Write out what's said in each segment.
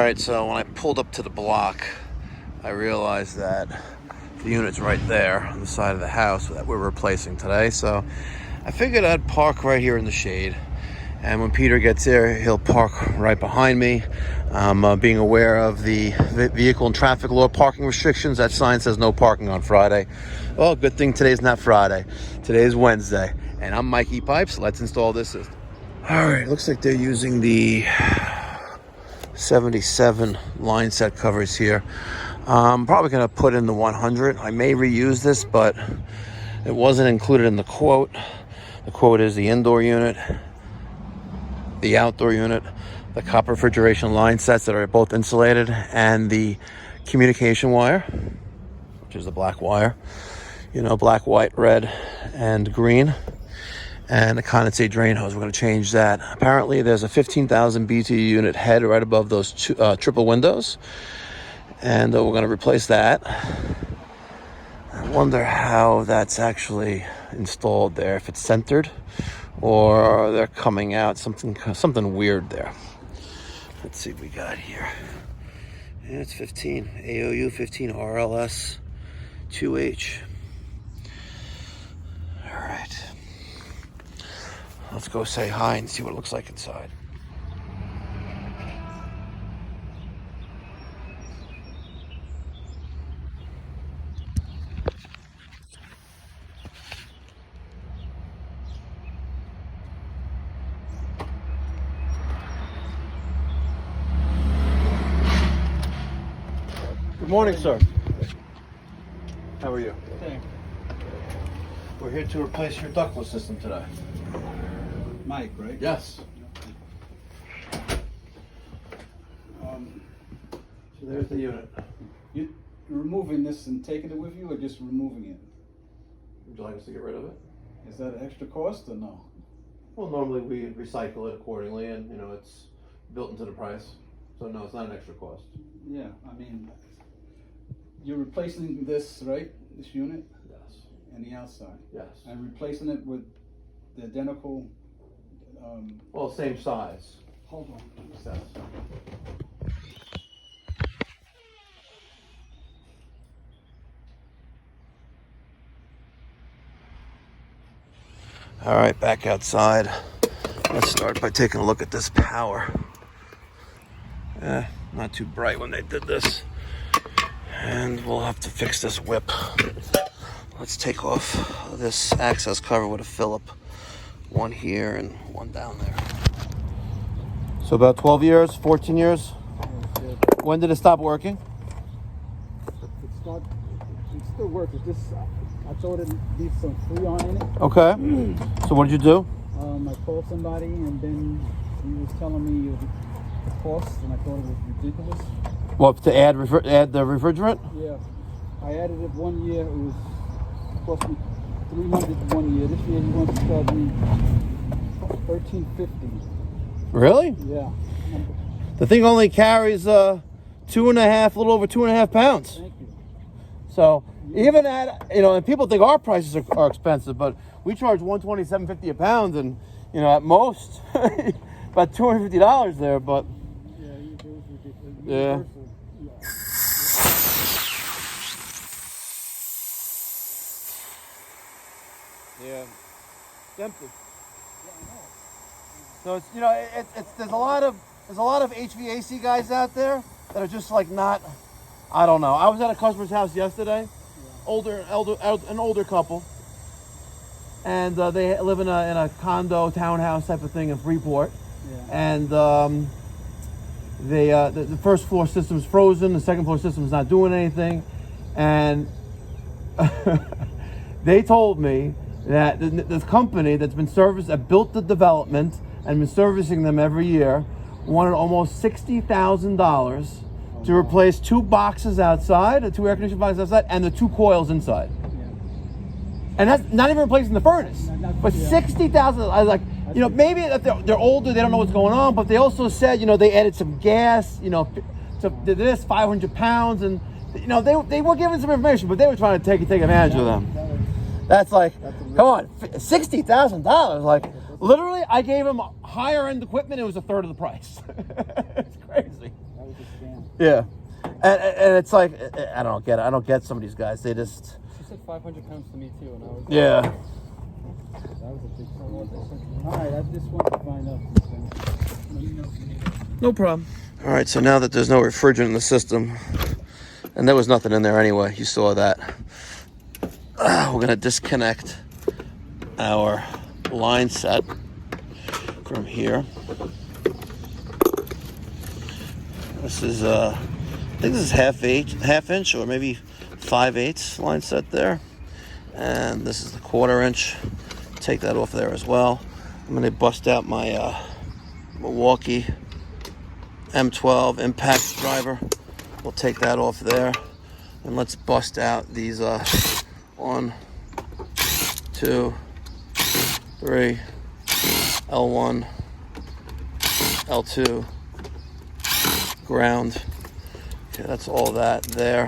Alright, so when I pulled up to the block, I realized that the unit's right there on the side of the house that we're replacing today. So I figured I'd park right here in the shade. And when Peter gets there, he'll park right behind me. Being aware of the vehicle and traffic law parking restrictions, that sign says no parking on Friday. Well, good thing today's not Friday. Today's Wednesday. And I'm Mikey Pipes. Let's install this system. All right, looks like they're using the 77 line set covers here. I'm probably going to put in the 100. I may reuse this, but it wasn't included in the quote. The quote is the indoor unit, the outdoor unit, the copper refrigeration line sets that are both insulated, and the communication wire, which is the black wire. You know, black, white, red, and green. And the condensate drain hose, we're going to change that. Apparently there's a 15,000 BTU unit head right above those triple windows. And we're going to replace that. I wonder how that's actually installed there. If it's centered or they're coming out, something weird there. Let's see what we got here. Yeah, it's 15. AOU 15 RLS 2H. All right. Let's go say hi and see what it looks like inside. Good morning, sir. How are you? Thanks. We're here to replace your ductless system today. Mike, right? Yes. So there's the unit. You're removing this and taking it with you, or just removing it? Would you like us to get rid of it? Is that an extra cost or no? Well, normally we recycle it accordingly, and you know it's built into the price. So no, it's not an extra cost. Yeah, I mean, you're replacing this, right? This unit? Yes. And the outside? Yes. And replacing it with the identical... Well, same size. Hold on. Yes. All right, back outside. Let's start by taking a look at this power. Not too bright when they did this. And we'll have to fix this whip. Let's take off this access cover with a Phillip. One here and one down there. So about 12 years, 14 years? When did it stop working? It still works. It's just, I thought it needs some Freon in it. Okay. So what did you do? I called somebody and then he was telling me the cost, and I thought it was ridiculous. What, to add the refrigerant? Yeah. I added it 1 year. It was cost me $300 1 year. This year he wants to charge me $1,350. Really? Yeah. The thing only carries a little over 2.5 pounds. Thank you. So even at, you know, and people think our prices are expensive, but we charge $127.50 a pound, and you know, at most about $250 there. But Yeah, it was ridiculous. yeah. Yeah, it's empty. So it's, you know, it's there's a lot of HVAC guys out there that are just like not, I don't know. I was at a customer's house yesterday, an older couple, and they live in a condo townhouse type of thing in Freeport, and the first floor system's frozen, the second floor system's not doing anything, and they told me that this company that's been that built the development and been servicing them every year wanted almost $60,000 to replace 2 boxes outside, the 2 air conditioning boxes outside, and the 2 coils inside. Yeah. And that's not even replacing the furnace. But $60,000. I was like, you know, maybe if they're older, they don't know what's going on. But they also said, you know, they added some gas, you know, to this 500 pounds, and you know, they were giving some information, but they were trying to take advantage of them. That's like, come on, $60,000. Like, literally, I gave him higher end equipment. It was a third of the price. It's crazy. That like a scam. Yeah, and it's like I don't get it. I don't get some of these guys. They just. She said 500 pounds to me too, and I was. Yeah. That was a big problem. All right, I just wanted to find out some things. Let me know if you need it. No problem. All right, so now that there's no refrigerant in the system, and there was nothing in there anyway, you saw that. We're gonna disconnect our line set from here. This is I think this is half inch or maybe 5/8 line set there, and this is the 1/4 inch. Take that off there as well. I'm gonna bust out my Milwaukee M12 impact driver. We'll take that off there, and let's bust out these 1, 2, 3, L1, L2, ground. Okay, that's all that there.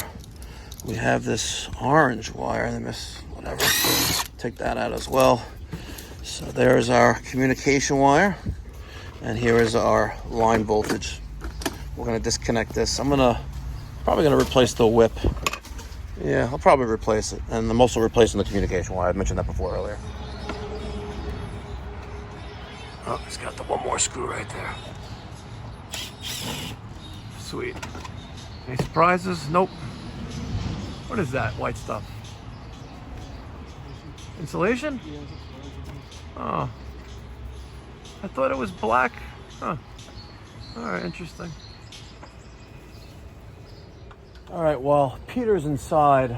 We have this orange wire, whatever. Take that out as well. So there's our communication wire, and here is our line voltage. We're gonna disconnect this. I'm probably gonna replace the whip. Yeah, I'll probably replace it, and I'm also replacing the communication wire. I mentioned that before earlier. Oh, it's got the one more screw right there. Sweet. Any surprises? Nope. What is that white stuff? Insulation? Oh. I thought it was black. Huh. Alright, interesting. Alright, well, Peter's inside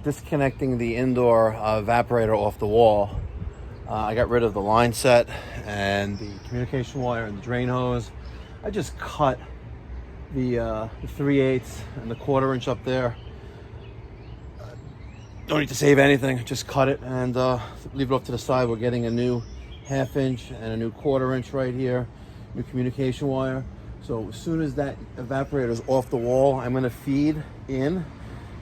disconnecting the indoor evaporator off the wall. I got rid of the line set and the communication wire and the drain hose. I just cut the 3/8 and the 1/4 inch up there. Don't need to save anything, just cut it and leave it off to the side. We're getting a new 1/2 inch and a new 1/4 inch right here, new communication wire. So as soon as that evaporator is off the wall, I'm gonna feed in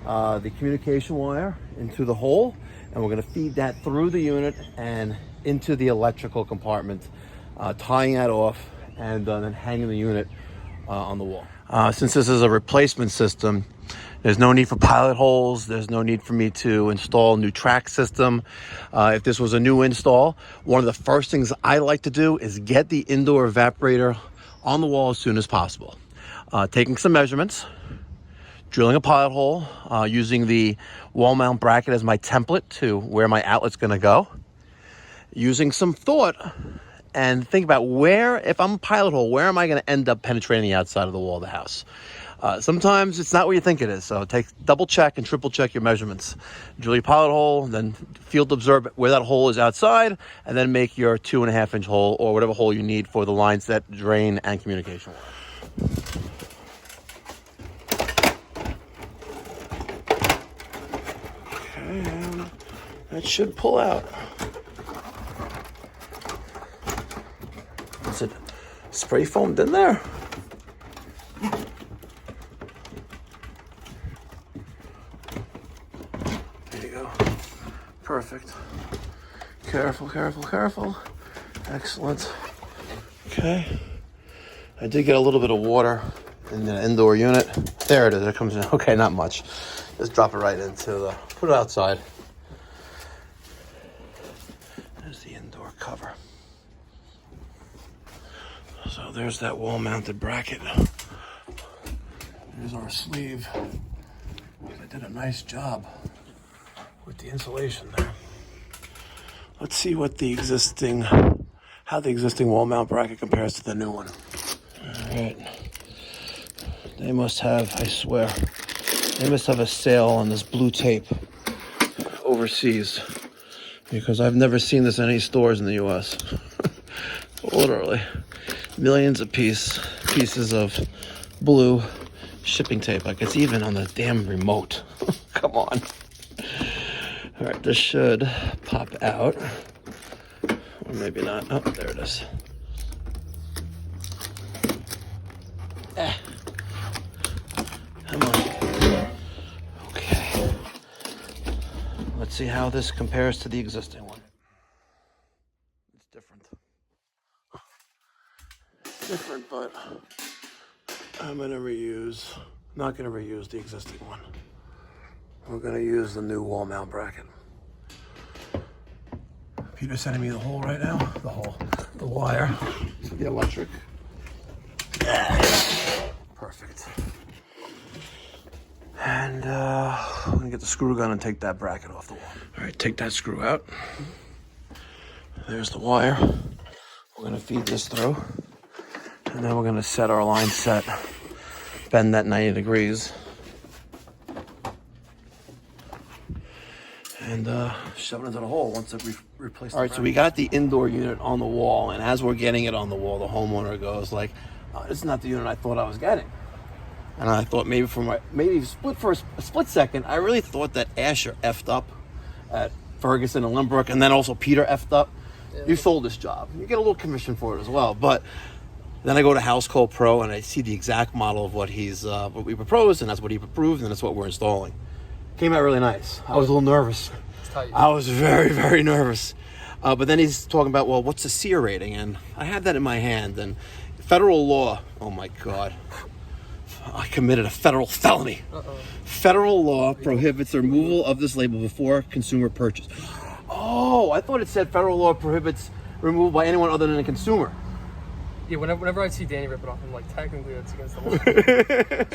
the communication wire into the hole, and we're gonna feed that through the unit and into the electrical compartment, tying that off and then hanging the unit on the wall. Since this is a replacement system, there's no need for pilot holes. There's no need for me to install a new track system. If this was a new install, one of the first things I like to do is get the indoor evaporator on the wall as soon as possible. Taking some measurements, drilling a pilot hole, using the wall mount bracket as my template to where my outlet's gonna go, using some thought and think about if I'm a pilot hole, where am I gonna end up penetrating the outside of the wall of the house? Sometimes it's not what you think it is, so double check and triple check your measurements. Drill your pilot hole, then field observe where that hole is outside, and then make your 2.5 inch hole or whatever hole you need for the line set, drain, and communication wire. Okay, and that should pull out. Is it spray foamed in there? Perfect. Careful, careful, careful. Excellent. Okay. I did get a little bit of water in the indoor unit. There it is. It comes in. Okay, not much. Just drop it right into put it outside. There's the indoor cover. So there's that wall-mounted bracket. There's our sleeve. I did a nice job with the insulation there. Let's see what how the existing wall mount bracket compares to the new one. All right. They must have, I swear, a sale on this blue tape overseas, because I've never seen this in any stores in the US. Literally. Millions of pieces of blue shipping tape. Like it's even on the damn remote. Come on. All right, this should pop out, or maybe not. Oh, there it is. Come on. Okay. Let's see how this compares to the existing one. It's different. But I'm gonna reuse, not gonna reuse the existing one. We're gonna use the new wall mount bracket. Peter's sending me the hole right now. The wire for the electric. Perfect. And I'm gonna get the screw gun and take that bracket off the wall. All right, take that screw out. There's the wire. We're gonna feed this through. And then we're gonna set our line set, bend that 90 degrees. And shove it into the hole once it replaces. All right, so we got the indoor unit on the wall, and as we're getting it on the wall, the homeowner goes like, oh, "This is not the unit I thought I was getting." And I thought maybe for a split second, I really thought that Asher effed up at Ferguson and Lynbrook, and then also Peter effed up. Yeah. You sold this job. You get a little commission for it as well, but then I go to House Call Pro and I see the exact model of what we proposed, and that's what he approved, and that's what we're installing. Came out really nice. I was a little nervous. I was very, very nervous. But then he's talking about, well, what's the SEER rating? And I had that in my hand. And federal law, oh my God. I committed a federal felony. Federal law prohibits the removal of this label before consumer purchase. Oh, I thought it said federal law prohibits removal by anyone other than a consumer. Yeah, whenever I see Danny rip it off, I'm like, technically that's against the law. So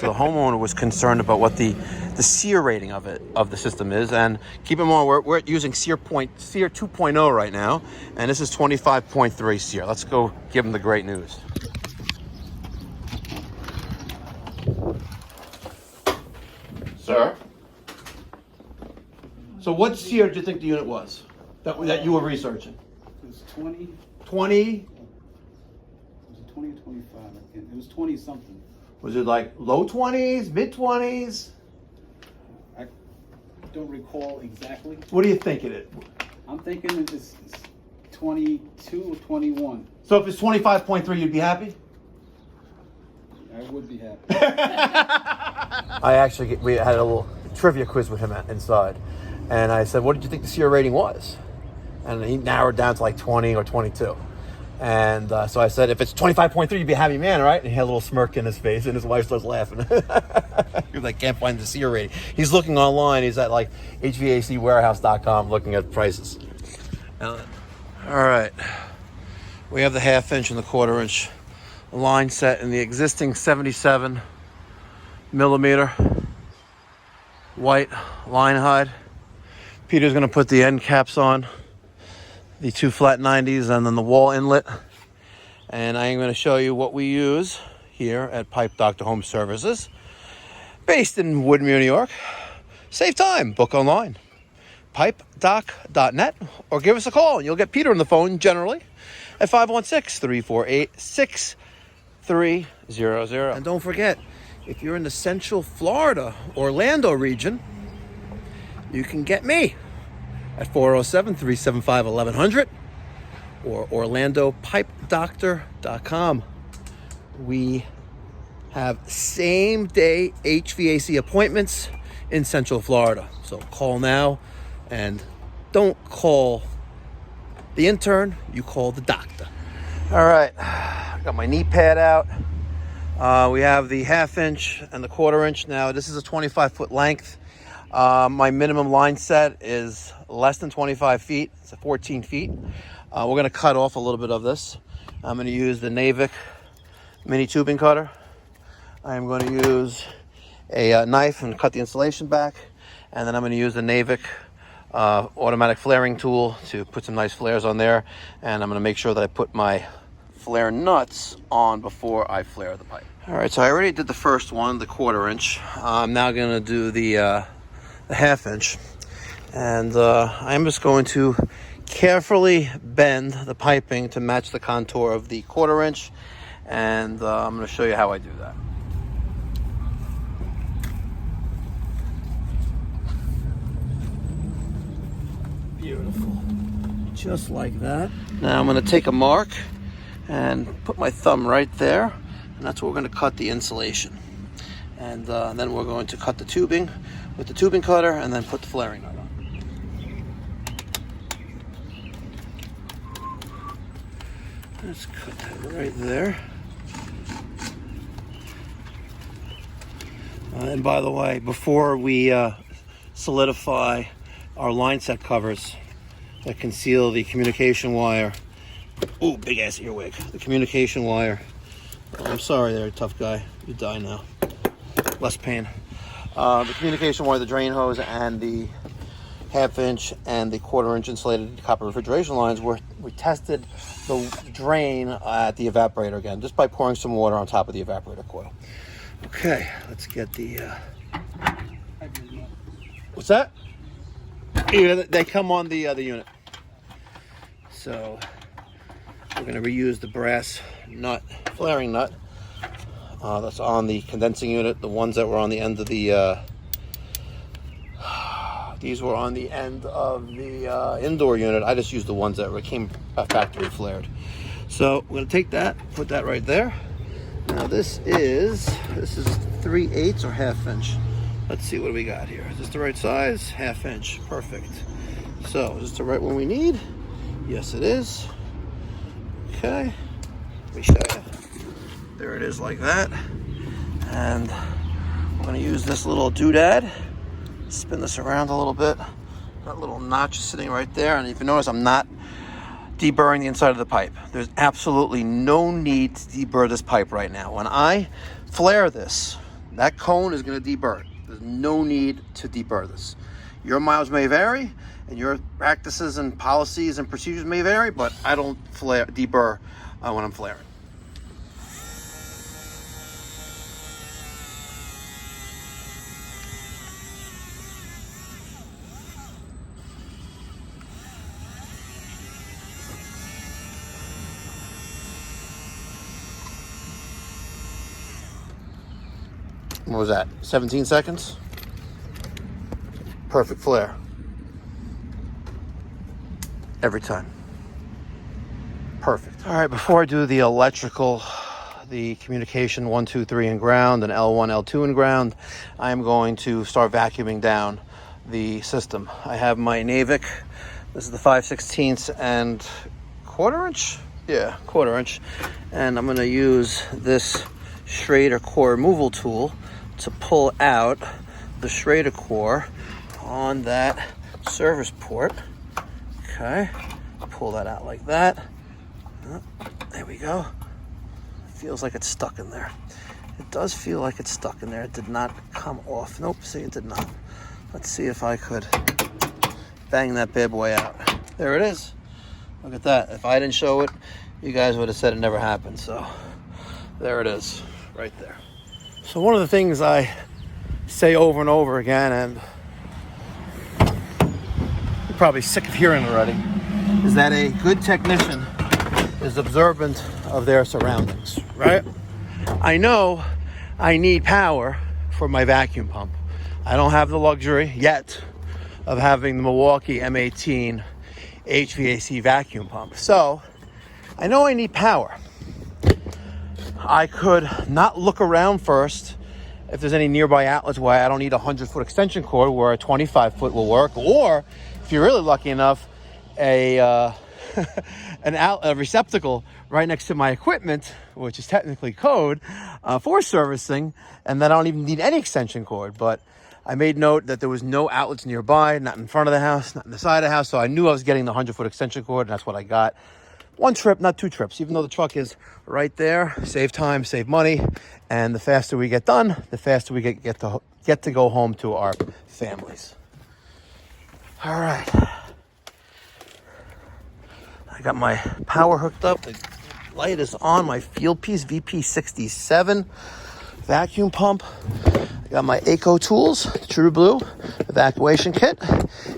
the homeowner was concerned about what the SEER rating of the system is, and keep in mind we're using SEER 2.0 right now, and this is 25.3 SEER. Let's go give them the great news. Sir? So what SEER do you think the unit was that you were researching? It was 20. 20? 20 or 25, I think. It was 20 something. Was it like low 20s, mid 20s? I don't recall exactly. What do you think it is? I'm thinking it's 22 or 21. So if it's 25.3, you'd be happy? I would be happy. We had a little trivia quiz with him inside. And I said, what did you think the SEER rating was? And he narrowed down to like 20 or 22. And so I said, if it's 25.3, you'd be a happy man, right? And he had a little smirk in his face, and his wife starts laughing. He was like, can't find the SEER rating. He's looking online. He's at like HVACwarehouse.com looking at prices. All right. We have the 1/2 inch and the 1/4 inch line set in the existing 77 millimeter white line hide. Peter's going to put the end caps on, the 2 flat 90s, and then the wall inlet. And I am going to show you what we use here at Pipe Doctor Home Services, based in Woodmere, New York. Save time, book online, pipedoc.net, or give us a call and you'll get Peter on the phone generally at 516-348-6300. And don't forget, if you're in the Central Florida, Orlando region, you can get me at 407-375-1100 or orlandopipedoctor.com. We have same-day HVAC appointments in Central Florida. So call now, and don't call the intern, you call the doctor. All right, got my knee pad out. We have the 1/2 inch and the 1/4 inch. Now, this is a 25-foot length. My minimum line set is less than 25 feet. It's 14 feet. We're going to cut off a little bit of this. I'm going to use the Navic mini tubing cutter. I'm going to use a knife and cut the insulation back. And then I'm going to use the Navic automatic flaring tool to put some nice flares on there. And I'm going to make sure that I put my flare nuts on before I flare the pipe. All right, so I already did the first one, the 1/4 inch. I'm now going to do the 1/2 inch. And I'm just going to carefully bend the piping to match the contour of the 1/4 inch. And I'm going to show you how I do that. Beautiful. Just like that. Now I'm going to take a mark and put my thumb right there. And that's where we're going to cut the insulation. And then we're going to cut the tubing with the tubing cutter and then put the flaring nut on. Let's cut that right there. And by the way, before we solidify our line set covers that conceal the communication wire, ooh, big ass earwig, the communication wire. Oh, I'm sorry there, tough guy, you die now. Less pain. The communication wire, the drain hose, and the 1/2 inch and the 1/4 inch insulated copper refrigeration lines, we tested the drain at the evaporator again, just by pouring some water on top of the evaporator coil. Okay, let's get the, what's that? Yeah, they come on the other unit. So we're going to reuse the brass nut, flaring nut, that's on the condensing unit. The ones that were on the end of the, these were on the end of the indoor unit. I just used the ones that came factory flared. So we're going to take that, put that right there. Now this is 3/8 or 1/2 inch. Let's see what we got here. Is this the right size? 1/2 inch, perfect. So is this the right one we need? Yes, it is. Okay, let me show you. There it is, like that. And I'm going to use this little doodad. Spin this around a little bit. That little notch is sitting right there. And if you notice, I'm not deburring the inside of the pipe. There's absolutely no need to deburr this pipe right now. When I flare this, that cone is going to deburr. There's no need to deburr this. Your miles may vary, and your practices and policies and procedures may vary, but I don't deburr when I'm flaring. What was that? 17 seconds? Perfect flare. Every time. Perfect. All right, before I do the electrical, the communication 1, 2, 3 in ground and L1, L2 in ground, I am going to start vacuuming down the system. I have my Navic. This is the 5/16 and 1/4 inch? Yeah, 1/4 inch. And I'm going to use this Schrader core removal tool to pull out the Schrader core on that service port. Okay, pull that out like that. There we go. Feels like it's stuck in there. It does feel like it's stuck in there. It did not come off. Nope, see, it did not. Let's see if I could bang that bad boy out. There it is. Look at that. If I didn't show it, you guys would have said it never happened. So there it is, right there. So one of the things I say over and over again, and you're probably sick of hearing already, is that a good technician is observant of their surroundings, right? I know I need power for my vacuum pump. I don't have the luxury yet of having the Milwaukee M18 HVAC vacuum pump. So I know I need power. I could not look around first if there's any nearby outlets where I don't need a 100-foot extension cord, where a 25-foot will work, or if you're really lucky enough, a receptacle right next to my equipment, which is technically code for servicing, and then I don't even need any extension cord. But I made note that there was no outlets nearby, not in front of the house, not in the side of the house, so I knew I was getting the 100-foot extension cord, and that's what I got. One trip, not 2 trips, even though the truck is right there. Save time, save money, and the faster we get done, the faster we get to go home to our families. All right. I got my power hooked up. The light is on. My Field Piece VP67 vacuum pump. I got my Eco Tools, True Blue evacuation kit.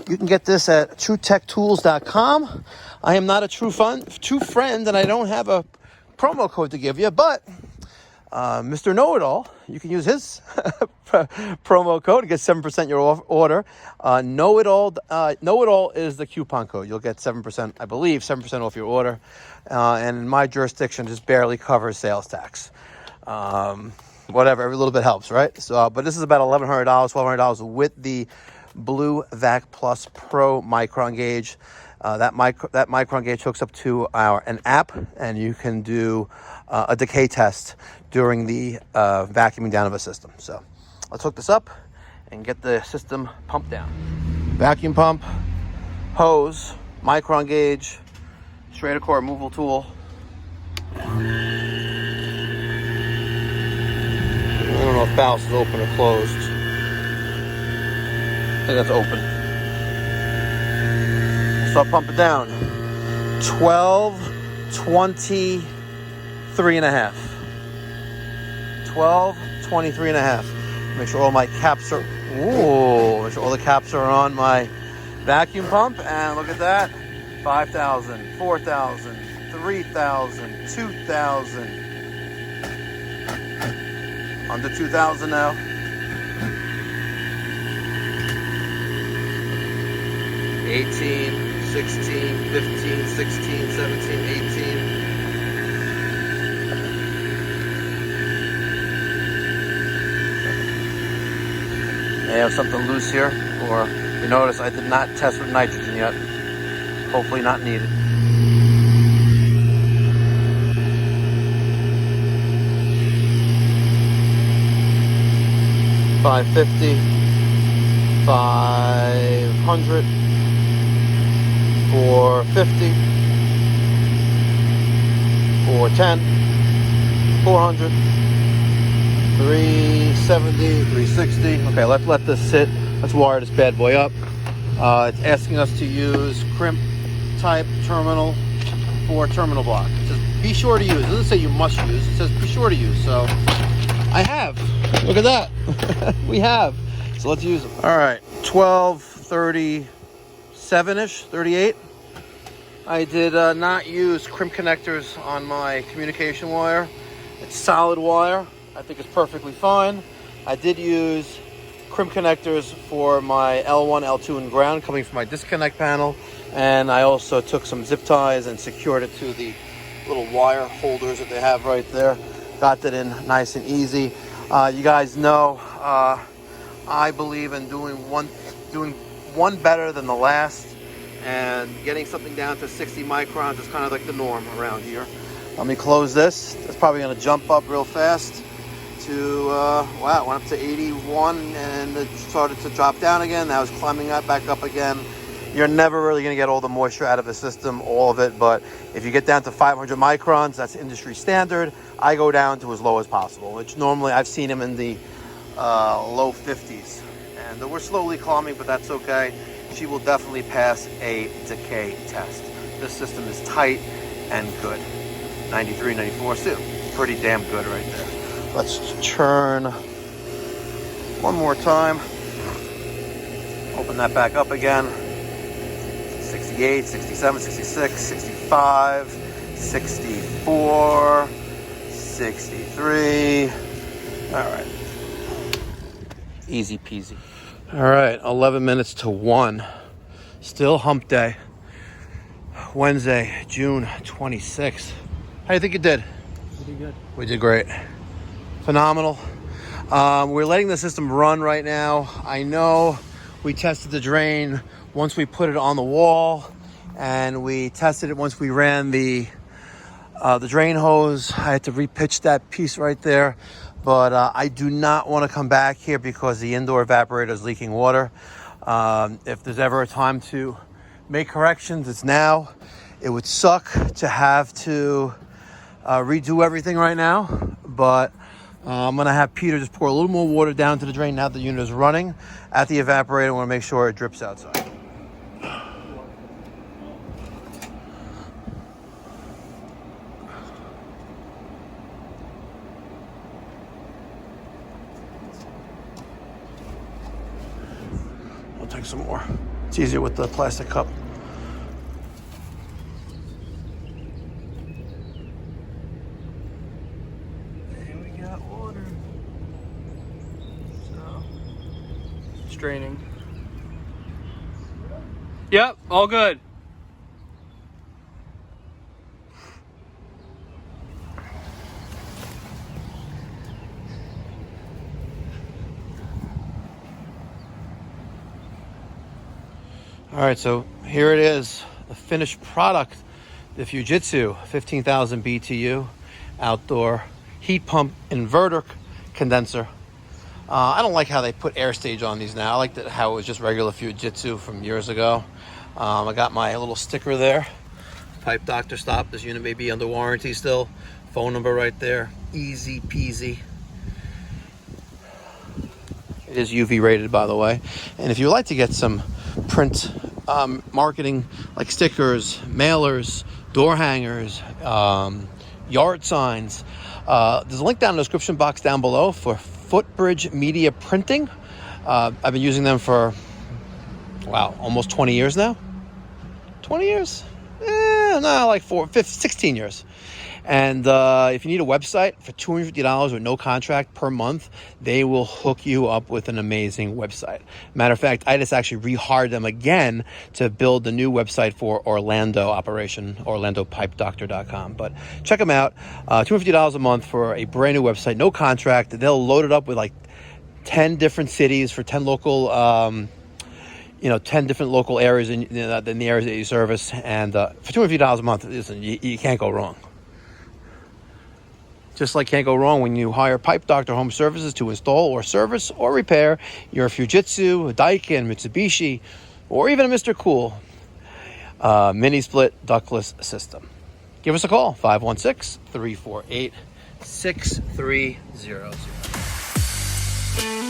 You can get this at TrueTechTools.com. I am not a true friend, and I don't have a promo code to give you, but Mr. Know-It-All, you can use his promo code to get 7% your order. Know-It-All is the coupon code. You'll get 7%, I believe, 7% off your order. And in my jurisdiction, just barely covers sales tax. Whatever, every little bit helps, right? So, but this is about $1,100, $1,200 with the Blue Vac Plus Pro Micron Gauge. That micron gauge hooks up to an app, and you can do a decay test during the vacuuming down of a system. So let's hook this up and get the system pumped down. Vacuum pump, hose, micron gauge, straighter core removal tool. I don't know if valve is open or closed. I think that's open. Start pumping down. 12, 23 and a half. 12, 23 and a half. Make sure all my caps are, make sure all the caps are on my vacuum pump. And look at that. 5,000, 4,000, 3,000, 2,000. Under 2,000 now. 18, 16, 15, 16, 17, 18. I have something loose here, or you notice I did not test with nitrogen yet. Hopefully not needed. $550, $500, $450, $410, $400, $370, $360. Okay, let's let this sit. Let's wire this bad boy up. It's asking us to use crimp type terminal for terminal block. It says be sure to use. It doesn't say you must use. It says be sure to use. So I have. Look at that. We have. So let's use them. All right, 1237-ish, 38. I did not use crimp connectors on my communication wire. It's solid wire. I think it's perfectly fine. I did use crimp connectors for my L1, L2, and ground coming from my disconnect panel. And I also took some zip ties and secured it to the little wire holders that they have right there. Got that in nice and easy. You guys know I believe in doing one better than the last, and getting something down to 60 microns is kind of like the norm around here. Let me close this. It's probably going to jump up real fast to wow, it went up to 81 and it started to drop down again. Now it's climbing up back up again. You're never really going to get all the moisture out of the system, all of it, but if you get down to 500 microns, that's industry standard. I go down to as low as possible, which normally I've seen them in the low 50s. And we're slowly climbing, but that's okay. She will definitely pass a decay test. This system is tight and good. 93, 94, so pretty damn good right there. Let's churn one more time. Open that back up again. 68, 67, 66, 65, 64, 63. All right. Easy peasy. All right, 11 minutes to 1. Still hump day. Wednesday, June 26th. How do you think you did? Pretty good. We did great. Phenomenal. We're letting the system run right now. I know we tested the drain once we put it on the wall, and we tested it once we ran the drain hose. I had to repitch that piece right there, but I do not want to come back here because the indoor evaporator is leaking water. If there's ever a time to make corrections, it's now. It would suck to have to redo everything right now, but I'm going to have Peter just pour a little more water down to the drain now the unit is running at the evaporator. I want to make sure it drips outside. I'll take some more. It's easier with the plastic cup. Draining. Yep, all good. All right, so here it is, the finished product, the Fujitsu 15,000 BTU outdoor heat pump inverter condenser. I don't like how they put air stage on these now. I like how it was just regular Fujitsu from years ago. I got my little sticker there. Pipe Doctor Stop. This unit may be under warranty still. Phone number right there. Easy peasy. It is UV rated, by the way. And if you'd like to get some print marketing like stickers, mailers, door hangers, yard signs, there's a link down in the description box down below for Footbridge Media Printing. I've been using them for, wow, almost 20 years now. 20 years? No, like 16 years. And if you need a website for $250 with no contract per month, they will hook you up with an amazing website. Matter of fact, I just actually rehired them again to build the new website for Orlando operation, orlandopipedoctor.com. But check them out. $250 a month for a brand new website, no contract. They'll load it up with like 10 different cities for 10 local 10 different local areas in the areas that you service. And for $250 a month, listen, you can't go wrong. Just like can't go wrong when you hire Pipe Doctor Home Services to install or service or repair your Fujitsu, Daikin, Mitsubishi, or even a Mr. Cool mini split ductless system. Give us a call, 516-348-6300.